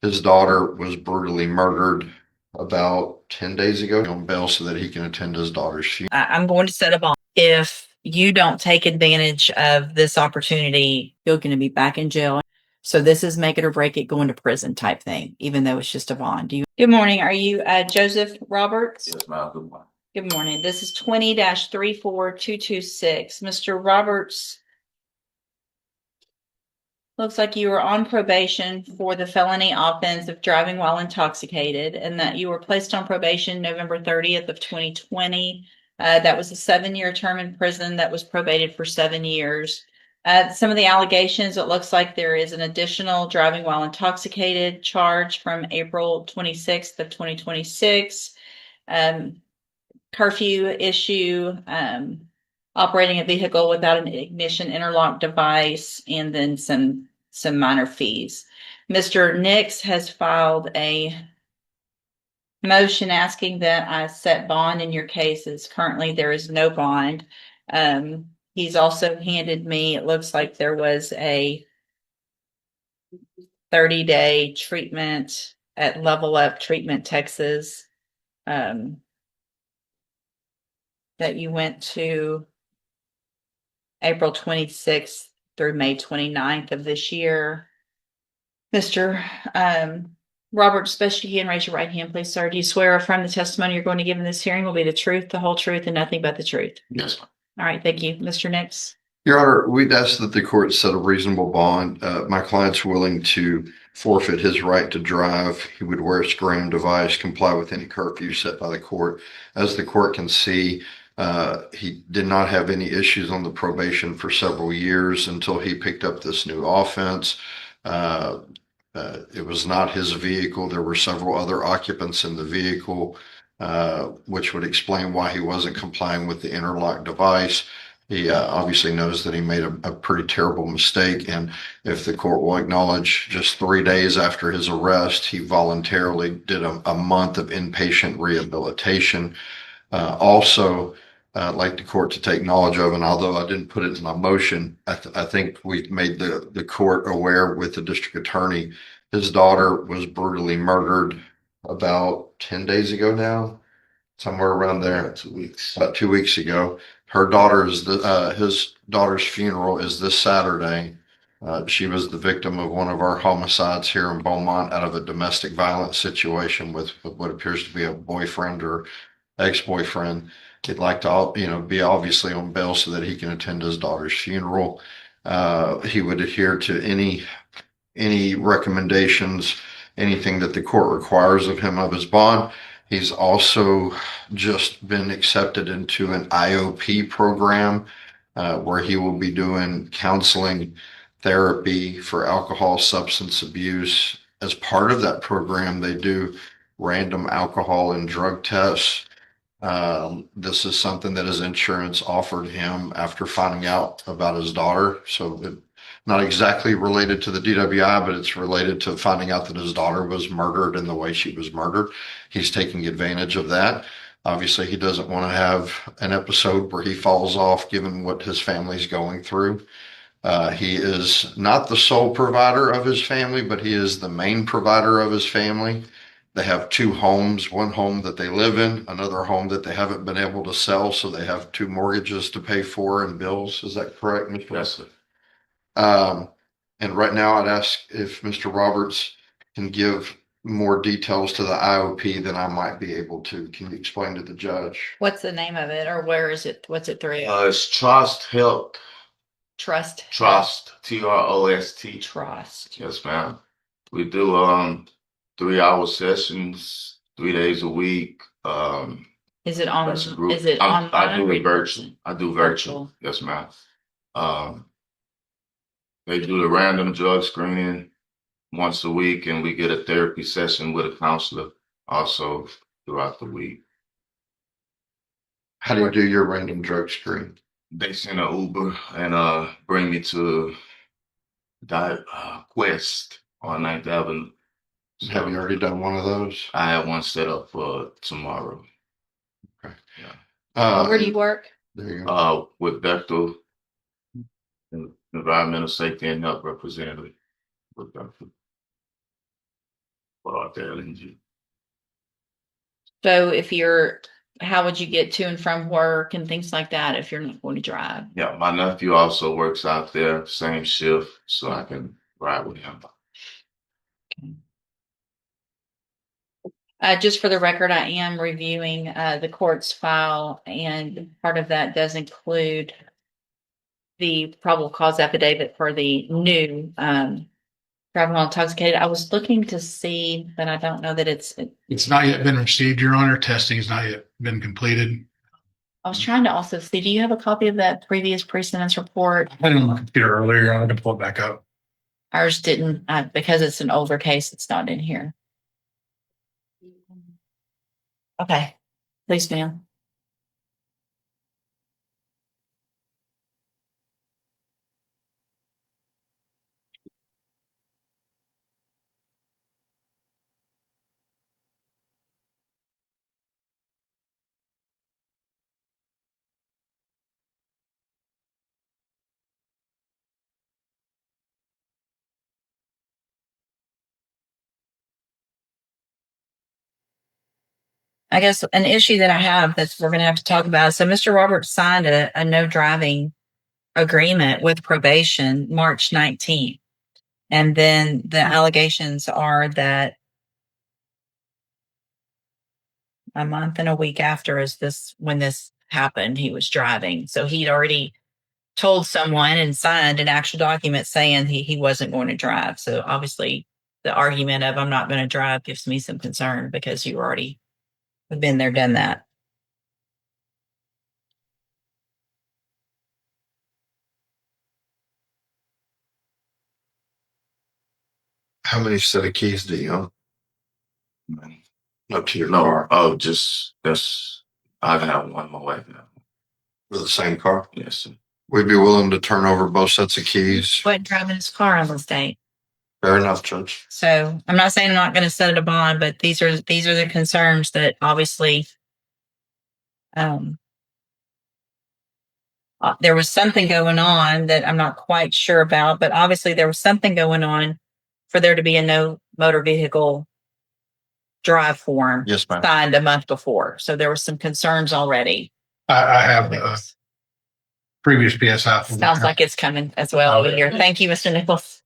His daughter was brutally murdered about 10 days ago on bail so that he can attend his daughter's funeral. I'm going to set a bond. If you don't take advantage of this opportunity, you're going to be back in jail. So this is make it or break it, going to prison type thing, even though it's just a bond. Good morning. Are you Joseph Roberts? Yes, ma'am. Good morning. Good morning. This is 20-34226. Mr. Roberts, looks like you were on probation for the felony offense of driving while intoxicated, and that you were placed on probation November 30th of 2020. That was a 7-year term in prison that was probated for 7 years. Some of the allegations, it looks like there is an additional driving while intoxicated charge from April 26th of 2026. Curfew issue, operating a vehicle without an ignition interlock device, and then some minor fees. Mr. Nix has filed a motion asking that I set bond in your cases. Currently, there is no bond. He's also handed me, it looks like there was a 30-day treatment at Level Up Treatment, Texas, that you went to April 26th through May 29th of this year. Mr. Roberts, best you can, raise your right hand, please, sir. Do you swear or affirm the testimony you're going to give in this hearing will be the truth, the whole truth, and nothing but the truth? Yes, ma'am. All right, thank you. Mr. Nix? Your Honor, we'd ask that the court set a reasonable bond. My client's willing to forfeit his right to drive. He would wear a scram device, comply with any curfew set by the court. As the court can see, he did not have any issues on the probation for several years until he picked up this new offense. It was not his vehicle. There were several other occupants in the vehicle, which would explain why he wasn't complying with the interlock device. He obviously knows that he made a pretty terrible mistake. And if the court will acknowledge, just 3 days after his arrest, he voluntarily did a month of inpatient rehabilitation. Also, I'd like the court to take knowledge of, and although I didn't put it in my motion, I think we've made the court aware with the district attorney. His daughter was brutally murdered about 10 days ago now, somewhere around there. 2 weeks. About 2 weeks ago. His daughter's funeral is this Saturday. She was the victim of one of our homicides here in Beaumont out of a domestic violence situation with what appears to be a boyfriend or ex-boyfriend. He'd like to, be obviously on bail so that he can attend his daughter's funeral. He would adhere to any recommendations, anything that the court requires of him of his bond. He's also just been accepted into an IOP program where he will be doing counseling therapy for alcohol substance abuse. As part of that program, they do random alcohol and drug tests. This is something that his insurance offered him after finding out about his daughter. So not exactly related to the DWI, but it's related to finding out that his daughter was murdered in the way she was murdered. He's taking advantage of that. Obviously, he doesn't want to have an episode where he falls off given what his family's going through. He is not the sole provider of his family, but he is the main provider of his family. They have 2 homes, one home that they live in, another home that they haven't been able to sell. So they have 2 mortgages to pay for and bills. Is that correct, Mr. Yes, sir. And right now I'd ask if Mr. Roberts can give more details to the IOP than I might be able to. Can you explain to the judge? What's the name of it, or where is it? What's it through? It's Trust Health. Trust. Trust. TROST. Trust. Yes, ma'am. We do 3-hour sessions, 3 days a week. Is it on? That's a group. Is it I online? do it virtual. I do virtual. Yes, ma'am. They do the random drug screening once a week, and we get a therapy session with a counselor also throughout the week. How do you do your random drug screen? They send an Uber and bring me to Quest on 9th Avenue. Have you already done one of those? I have one set up for tomorrow. Okay. Yeah. Where do you work? There you go. With Bechtel, Environmental Safety and Health Representative with Bechtel. for the LNG. So how would you get to and from work and things like that if you're not going to drive? Yeah, my nephew also works out there, same shift, so I can ride with him. Just for the record, I am reviewing the court's file, and part of that does include the probable cause affidavit for the new driving while intoxicated. I was looking to see, but I don't know that it's. It's not yet been received, Your Honor. Testing has not yet been completed. I was trying to also see, do you have a copy of that previous pre-sentence report? I had it on my computer earlier, Your Honor. I can pull it back up. Ours didn't, because it's an older case, it's not in here. Okay, please, ma'am. I guess an issue that I have that we're going to have to talk about. So Mr. Roberts signed a no driving agreement with probation March 19th. And then the allegations are that a month and a week after when this happened, he was driving. So he'd already told someone and signed an actual document saying he wasn't going to drive. So obviously the argument of I'm not going to drive gives me some concern because you already have been there, done that. How many set of keys do you own? Up to your No, car? just that's I have one. My wife now. For the same car? Yes, sir. We'd be willing to turn over both sets of keys. Wasn't driving his car on this date. Fair enough, Judge. So I'm not saying I'm not going to set it a bond, but these are the concerns that obviously there was something going on that I'm not quite sure about, but obviously there was something going on for there to be a no motor vehicle drive form Yes, ma'am. signed a month before. So there were some concerns already. I have previous PSI. Sounds like it's coming as well over here. Thank you, Mr. Nichols.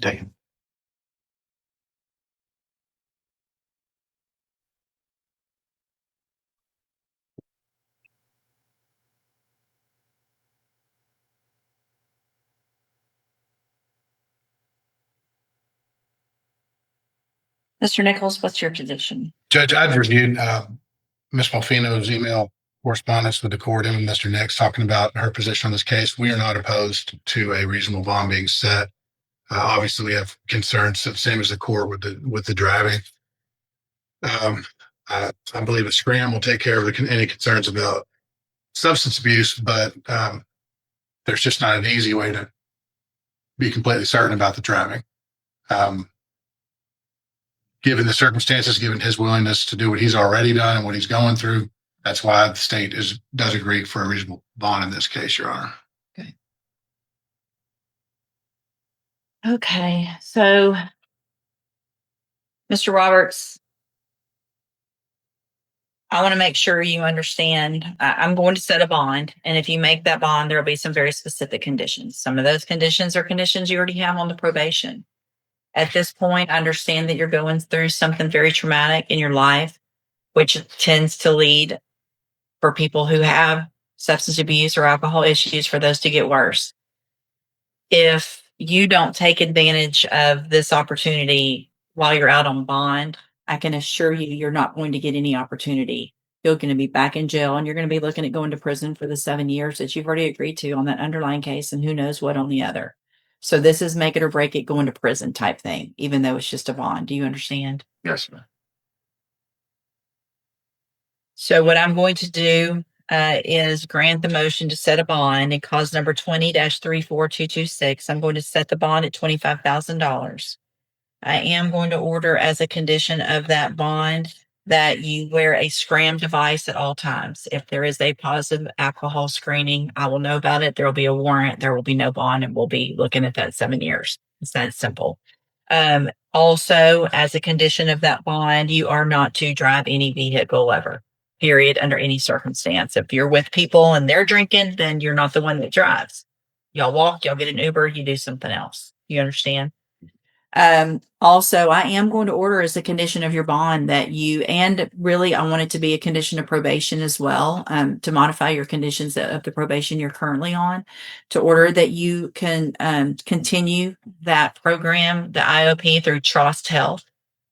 Take it. Mr. Nichols, what's your position? Judge, I'd reviewed Ms. Malfino's email correspondence with the court and with Mr. Nix talking about her position on this case. We are not opposed to a reasonable bond being set. Obviously, we have concerns, the same as the court with the driving. I believe a scram will take care of any concerns about substance abuse, but there's just not an easy way to be completely certain about the driving. Given the circumstances, given his willingness to do what he's already done and what he's going through, that's why the state does agree for a reasonable bond in this case, Your Honor. Okay, so Mr. Roberts, I want to make sure you understand. I'm going to set a bond, and if you make that bond, there will be some very specific conditions. Some of those conditions are conditions you already have on the probation. At this point, I understand that you're going through something very traumatic in your life, which tends to lead for people who have substance abuse or alcohol issues for those to get worse. If you don't take advantage of this opportunity while you're out on bond, I can assure you, you're not going to get any opportunity. You're going to be back in jail and you're going to be looking at going to prison for the 7 years that you've already agreed to on that underlying case and who knows what on the other. So this is make it or break it, going to prison type thing, even though it's just a bond. Do you understand? Yes, ma'am. So what I'm going to do is grant the motion to set a bond in cause number 20-34226. I'm going to set the bond at $25,000. I am going to order as a condition of that bond that you wear a scram device at all times. If there is a positive alcohol screening, I will know about it. There will be a warrant. There will be no bond, and we'll be looking at that 7 years. It's that simple. Also, as a condition of that bond, you are not to drive any vehicle ever, period, under any circumstance. If you're with people and they're drinking, then you're not the one that drives. Y'all walk, y'all get an Uber, you do something else. You understand? Also, I am going to order as a condition of your bond that you, and really, I want it to be a condition of probation as well, to modify your conditions of the probation you're currently on, to order that you can continue that program, the IOP through Trust Health.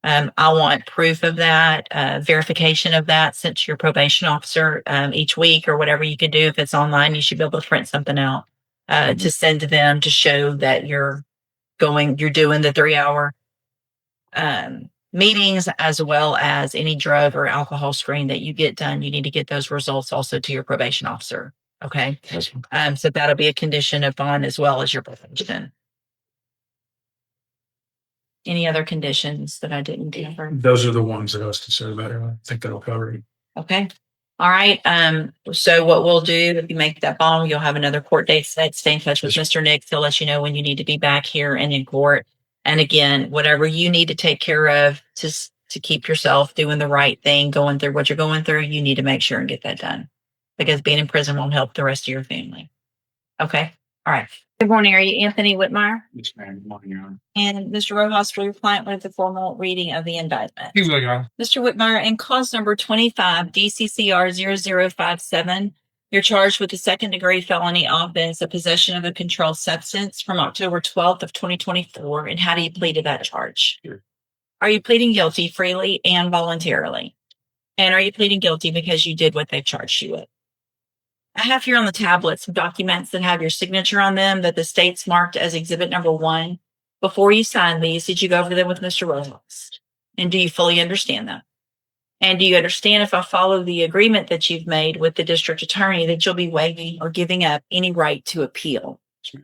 I want proof of that, verification of that, since your probation officer each week or whatever you can do. If it's online, you should be able to print something out to send to them to show that you're doing the 3 hour meetings, as well as any drug or alcohol screen that you get done. You need to get those results also to your probation officer. Okay. Yes. So that'll be a condition of bond as well as your probation. Any other conditions that I didn't cover? Those are the ones that I was concerned about. I think that'll cover it. Okay. All right. So what we'll do, if you make that bond, you'll have another court date set. Stay in touch with Mr. Nix. He'll let you know when you need to be back here and in court. And again, whatever you need to take care of to keep yourself doing the right thing, going through what you're going through, you need to make sure and get that done, because being in prison won't help the rest of your family. Okay. All right. Good morning. Are you Anthony Whitmire? Yes, ma'am. Good morning, Your Honor. And Mr. Rojas, will your client with the formal reading of the indictment? You will, Your Honor. Mr. Whitmire, in cause number 25 DCCR 0057, you're charged with a second-degree felony offense of possession of a controlled substance from October 12th of 2024. And how do you plead to that charge? Sure. Are you pleading guilty freely and voluntarily? And are you pleading guilty because you did what they've charged you with? I have here on the tablet some documents that have your signature on them that the state's marked as exhibit number 1. Before you sign these, did you go over them with Mr. Rojas? And do you fully understand them? And do you understand, if I follow the agreement that you've made with the district attorney, that you'll be waiving or giving up any right to appeal? Sure.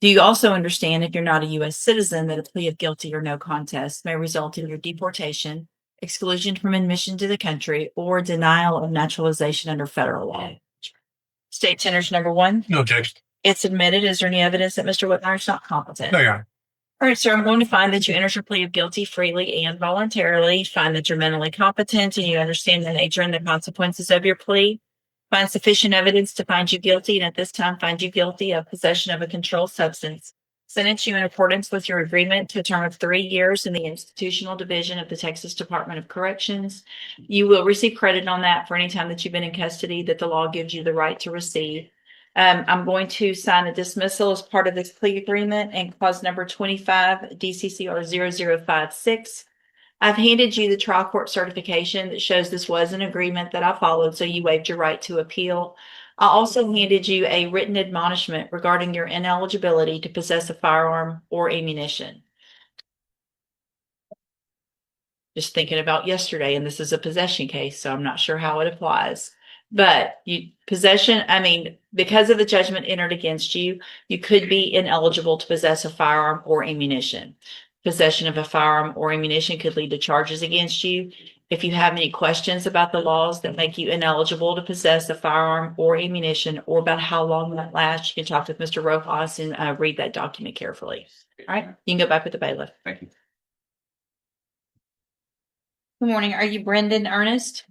Do you also understand, if you're not a U.S. citizen, that a plea of guilty or no contest may result in your deportation, exclusion from admission to the country, or denial of naturalization under federal law? State tenders number 1. No objection. It's admitted. Is there any evidence that Mr. Whitmire is not competent? No, Your Honor. All right, sir, I'm going to find that you entered your plea of guilty freely and voluntarily, find that you're mentally competent and you understand the nature and the consequences of your plea, find sufficient evidence to find you guilty, and at this time find you guilty of possession of a controlled substance, sentence you in accordance with your agreement to a term of 3 years in the institutional division of the Texas Department of Corrections. You will receive credit on that for any time that you've been in custody that the law gives you the right to receive. I'm going to sign a dismissal as part of this plea agreement, and clause number 25 DCCR 0056. I've handed you the trial court certification that shows this was an agreement that I followed, so you waived your right to appeal. I also handed you a written admonishment regarding your ineligibility to possess a firearm or ammunition. Just thinking about yesterday, and this is a possession case, so I'm not sure how it applies. But because of the judgment entered against you, you could be ineligible to possess a firearm or ammunition. Possession of a firearm or ammunition could lead to charges against you. If you have any questions about the laws that make you ineligible to possess a firearm or ammunition, or about how long that lasts, you can talk with Mr. Rojas and read that document carefully. All right, you can go back with the bailiff. Thank you. Good morning. Are you Brendan Ernest?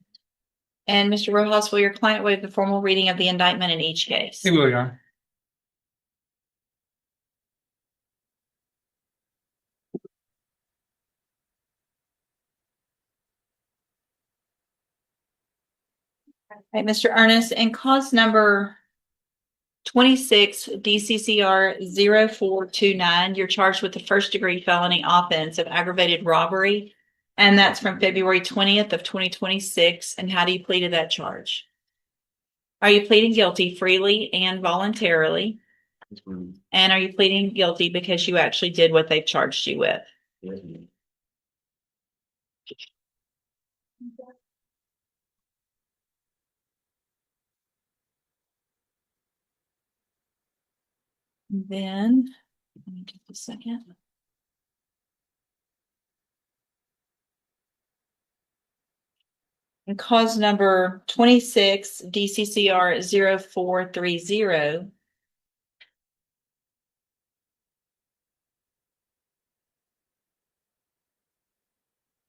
And Mr. Rojas, will your client waive the formal reading of the indictment in each case? You will, Your Honor. Right, Mr. Ernest, and cause number 26 DCCR 0429, you're charged with the first-degree felony offense of aggravated robbery, and that's from February 20th of 2026. And how do you plead to that charge? Are you pleading guilty freely and voluntarily? And are you pleading guilty because you actually did what they charged you with? Then, let me take a second. And cause number 26, DCCR 0430.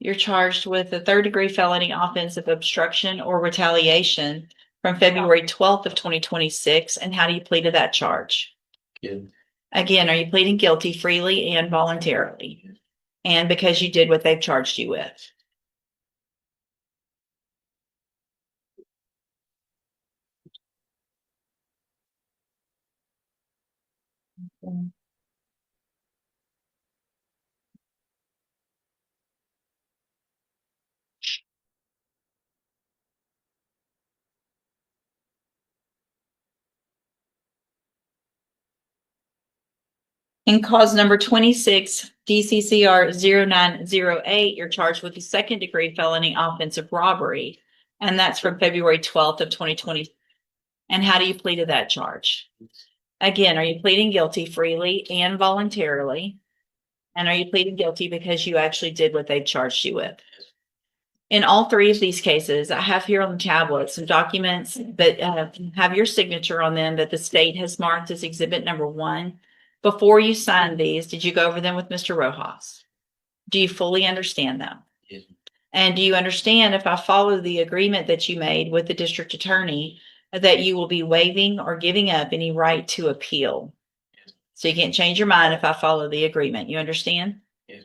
You're charged with a third-degree felony offense of obstruction or retaliation from February 12th of 2026. And how do you plead to that charge? Again, are you pleading guilty freely and voluntarily? And because you did what they've charged you with? In cause number 26, DCCR 0908, you're charged with a second-degree felony offense of robbery, and that's from February 12th of 2020. And how do you plead to that charge? Again, are you pleading guilty freely and voluntarily? And are you pleading guilty because you actually did what they charged you with? In all three of these cases, I have here on the tablet some documents that have your signature on them that the state has marked as exhibit number 1. Before you signed these, did you go over them with Mr. Rojas? Do you fully understand them? Yes. And do you understand, if I follow the agreement that you made with the district attorney, that you will be waiving or giving up any right to appeal? Yes. So you can't change your mind if I follow the agreement. You understand? Yes.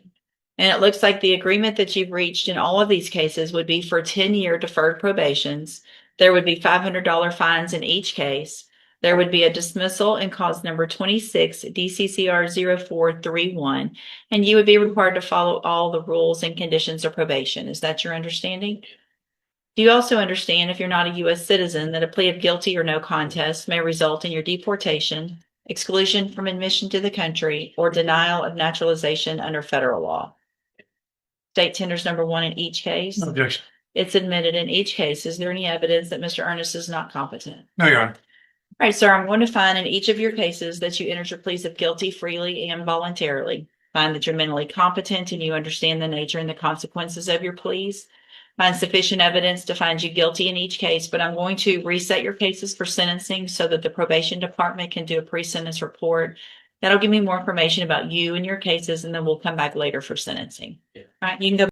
And it looks like the agreement that you've reached in all of these cases would be for 10-year deferred probations. There would be $500 fines in each case. There would be a dismissal in cause number 26, DCCR 0431, and you would be required to follow all the rules and conditions of probation. Is that your understanding? Do you also understand, if you're not a U.S. citizen, that a plea of guilty or no contest may result in your deportation, exclusion from admission to the country, or denial of naturalization under federal law? State tenders number 1 in each case. No objection. It's admitted in each case. Is there any evidence that Mr. Ernest is not competent? No, Your Honor. All right, sir, I'm going to find in each of your cases that you entered your pleas of guilty freely and voluntarily. Find that you're mentally competent and you understand the nature and the consequences of your pleas. Find sufficient evidence to find you guilty in each case, but I'm going to reset your cases for sentencing so that the probation department can do a pre-sentence report. That'll give me more information about you and your cases, and then we'll come back later for sentencing. Yeah. All right, you can go